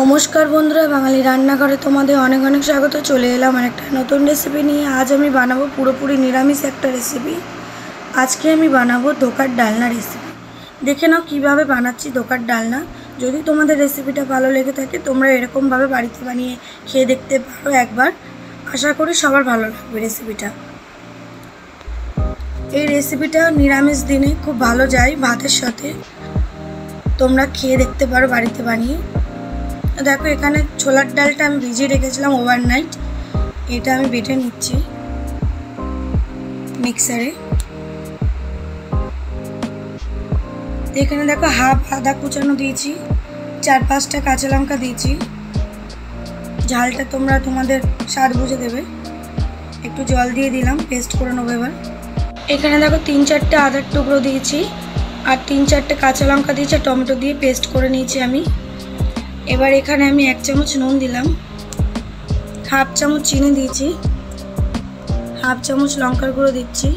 নমস্কার বন্ধুরা, বাঙালি রান্নাঘরে তোমাদের অনেক অনেক স্বাগত। চলে এলাম একটা নতুন রেসিপি নিয়ে। আজ আমি বানাবো পুরোপুরি নিরামিষ একটা রেসিপি। আজকে আমি বানাবো ধোকার ডালনা রেসিপি। দেখে নাও কীভাবে বানাচ্ছি ধোকার ডালনা। যদি তোমাদের রেসিপিটা ভালো লেগে থাকে তোমরা এরকমভাবে বাড়িতে বানিয়ে খেয়ে দেখতে পারো একবার। আশা করি সবার ভালো লাগবে রেসিপিটা। এই রেসিপিটা নিরামিষ দিনে খুব ভালো যায় ভাতের সাথে। তোমরা খেয়ে দেখতে পারো বাড়িতে বানিয়ে। দেখো এখানে ছোলার ডালটা আমি ভিজিয়ে রেখেছিলাম ওভারনাইট। এটা আমি বেটে নিচ্ছি মিক্সারে। এখানে দেখো হাফ আদা কুচানো দিয়েছি, 4-5টা কাঁচা লঙ্কা দিয়েছি। ঝালটা তোমরা তোমাদের স্বাদ বুঝে দেবে। একটু জল দিয়ে দিলাম, পেস্ট করে নেবো এবার। এখানে দেখো 3-4টে আদার টুকরো দিয়েছি আর 3-4টে কাঁচা লঙ্কা দিয়েছি, টমেটো দিয়ে পেস্ট করে নিয়েছি আমি। এবার এখানে আমি 1 চামচ নুন দিলাম, হাফ চামচ চিনি দিয়েছি, হাফ চামচ লঙ্কার গুঁড়ো দিচ্ছি,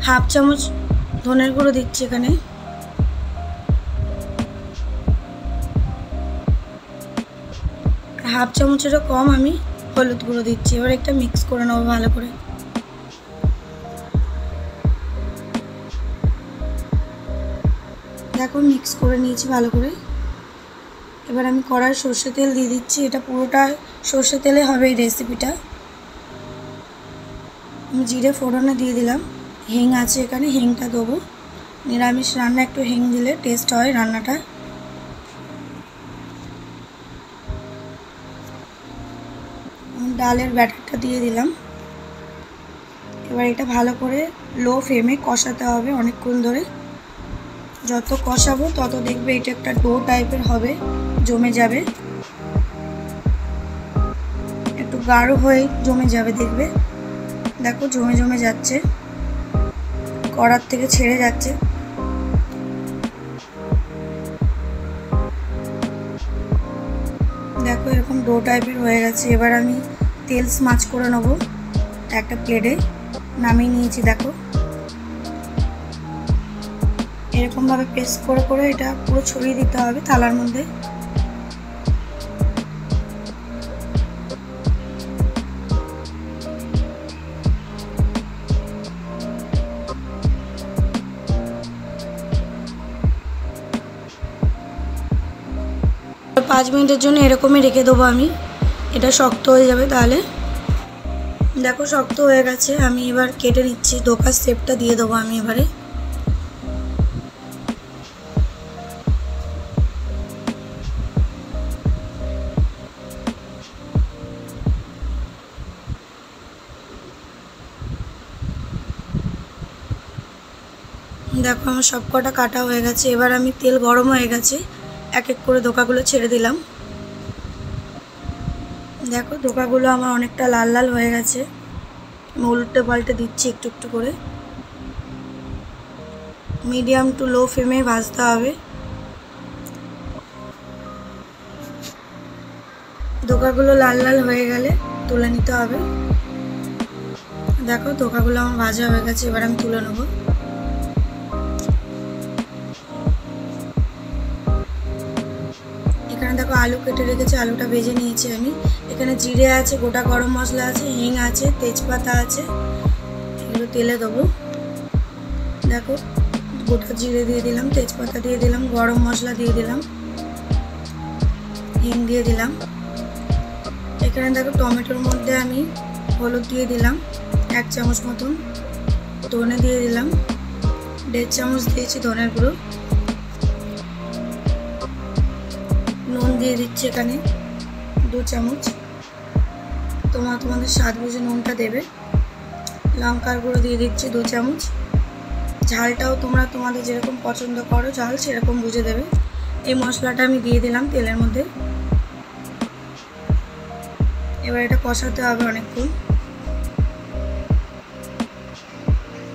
হাফ চামচ ধনের গুঁড়ো দিচ্ছি এখানে, হাফ চামচেরও কম আমি হলুদ গুঁড়ো দিচ্ছি। এবার একটা মিক্স করে নেবো ভালো করে। দেখো মিক্স করে নিয়েছি ভালো করে। এবার আমি কড়াই সর্ষে তেল দিয়ে দিচ্ছি। এটা পুরোটা সর্ষে তেলে হবে এই রেসিপিটা। আমি জিরে ফোড়নে দিয়ে দিলাম। হিং আছে এখানে, হিংটা দেবো। নিরামিষ রান্না একটু হিং দিলে টেস্ট হয় রান্নাটা। ডালের ব্যাটারটা দিয়ে দিলাম। এবার এটা ভালো করে লো ফ্লেমে কষাতে হবে অনেকক্ষণ ধরে। যত কষাবো তত দেখবে এটা একটা ডো টাইপের হবে, জমে যাবে, একটু গাঢ় হয়ে জমে যাবে দেখবে। দেখো জমে জমে যাচ্ছে, কড়ার থেকে ছেড়ে যাচ্ছে। দেখো এরকম ডো টাইপের হয়ে গেছে। এবার আমি তেল স্মাচ করে নেব একটা প্লেটে, নামিয়ে নিয়েছি। দেখো এরকমভাবে প্রেস করে করে এটা পুরো ছড়িয়ে দিতে হবে থালার মধ্যে। আর 5 মিনিটের জন্য এরকমই রেখে দেবো আমি। এটা শক্ত হয়ে যাবে তাহলে। দেখো শক্ত হয়ে গেছে, আমি এবার কেটে নিচ্ছি। ধোকার শেপটা দিয়ে দেবো আমি এবারে। দেখো আমার সব কটা কাটা হয়ে গেছে। এবার আমি তেল গরম হয়ে গেছে, এক এক করে ধোকাগুলো ছেড়ে দিলাম। দেখো ধোকাগুলো আমার অনেকটা লাল লাল হয়ে গেছে। আমি উল্টে পাল্টে দিচ্ছি একটু একটু করে। মিডিয়াম টু লো ফ্লেমে ভাজতে হবে। ধোকাগুলো লাল লাল হয়ে গেলে তুলে নিতে হবে। দেখো ধোকাগুলো আমার ভাজা হয়ে গেছে, এবার আমি তুলে নেবো। এখানে দেখো আলু কেটে রেখেছি, আলুটা ভেজে নিয়েছি আমি। এখানে জিরে আছে, গোটা গরম মশলা আছে, হিং আছে, তেজপাতা আছে, এগুলো তেলে দেবো। দেখো গোটা জিরে দিয়ে দিলাম, তেজপাতা দিয়ে দিলাম, গরম মশলা দিয়ে দিলাম, হিং দিয়ে দিলাম। এখানে দেখো টমেটোর মধ্যে আমি হলুদ দিয়ে দিলাম 1 চামচ মতন, ধনে দিয়ে দিলাম 1.5 চামচ দিয়েছি ধনের গুঁড়ো, নুন দিয়ে দিচ্ছি এখানে 2 চামচ। তোমাদের স্বাদ বুঝে নুনটা দেবে। লঙ্কার গুঁড়ো দিয়ে দিচ্ছি 2 চামচ। ঝালটাও তোমরা তোমাদের যেরকম পছন্দ করো ঝাল সেরকম বুঝে দেবে। এই মশলাটা আমি দিয়ে দিলাম তেলের মধ্যে। এবার এটা কষাতে হবে অনেকক্ষণ।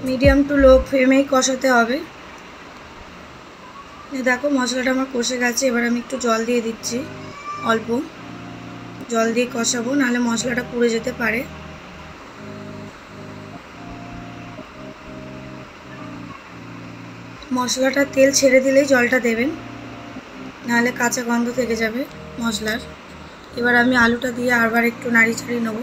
মিডিয়াম টু লো ফ্লেমেই কষাতে হবে। দেখো মশলাটা আমার কষে গেছে। এবার আমি একটু জল দিয়ে দিচ্ছি, অল্প জল দিয়ে কষাবো, নাহলে মশলাটা পুড়ে যেতে পারে। মশলাটা তেল ছেড়ে দিলেই জলটা দেবেন। নাহলে কাঁচা গন্ধ থেকে যাবে মশলার। এবার আমি আলুটা দিয়ে আবার একটু নাড়ি চাড়িয়ে নেব।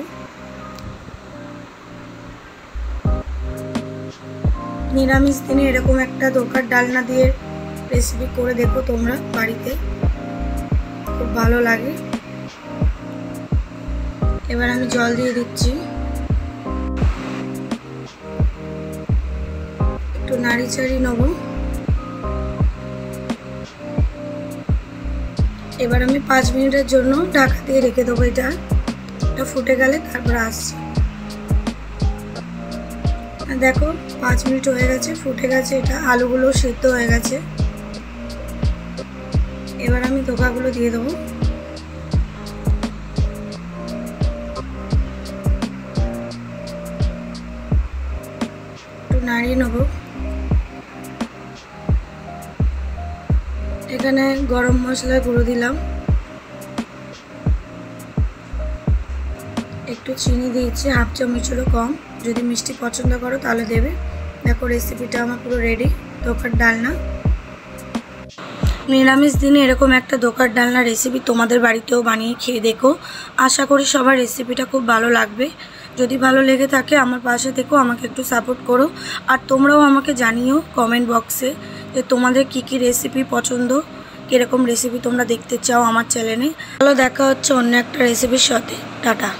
নিরামিষ দিনে এরকম একটা দোকার ডালনা দিয়ে রেসিপি করে দেখো তোমরা বাড়িতে, খুব ভালো লাগে। এবার আমি জল দিয়ে দিচ্ছি, একটু নাড়ি চাড়িয়ে নেব। এবার আমি 5 মিনিটের জন্য ঢাকা দিয়ে রেখে দেবো। এটা ফুটে গেলে তারপর আসছি। দেখো 5 মিনিট হয়ে গেছে, ফুটে গেছে, এটা আলুগুলো সিদ্ধ হয়ে গেছে। এবার আমি ধোকাগুলো দিয়ে দেবো। একটু নাড়িয়ে নেব। এখানে গরম মশলার গুঁড়ো দিলাম, একটু চিনি দিয়েছি, 1/2 চামচেরও কম। যদি মিষ্টি পছন্দ করো তাহলে দেবে। দেখো রেসিপিটা আমার পুরো রেডি, দোকার ডালনা। নিরামিষ দিনে এরকম একটা দোকার ডালনা রেসিপি তোমাদের বাড়িতেও বানিয়ে খেয়ে দেখো। আশা করি সবার রেসিপিটা খুব ভালো লাগবে। যদি ভালো লেগে থাকে আমার পাশে থেকো, আমাকে একটু সাপোর্ট করো। আর তোমরাও আমাকে জানিও কমেন্ট বক্সে যে তোমাদের কি কি রেসিপি পছন্দ, কীরকম রেসিপি তোমরা দেখতে চাও আমার চ্যানেলে। চলো দেখা হচ্ছে অন্য একটা রেসিপির সাথে। টাটা।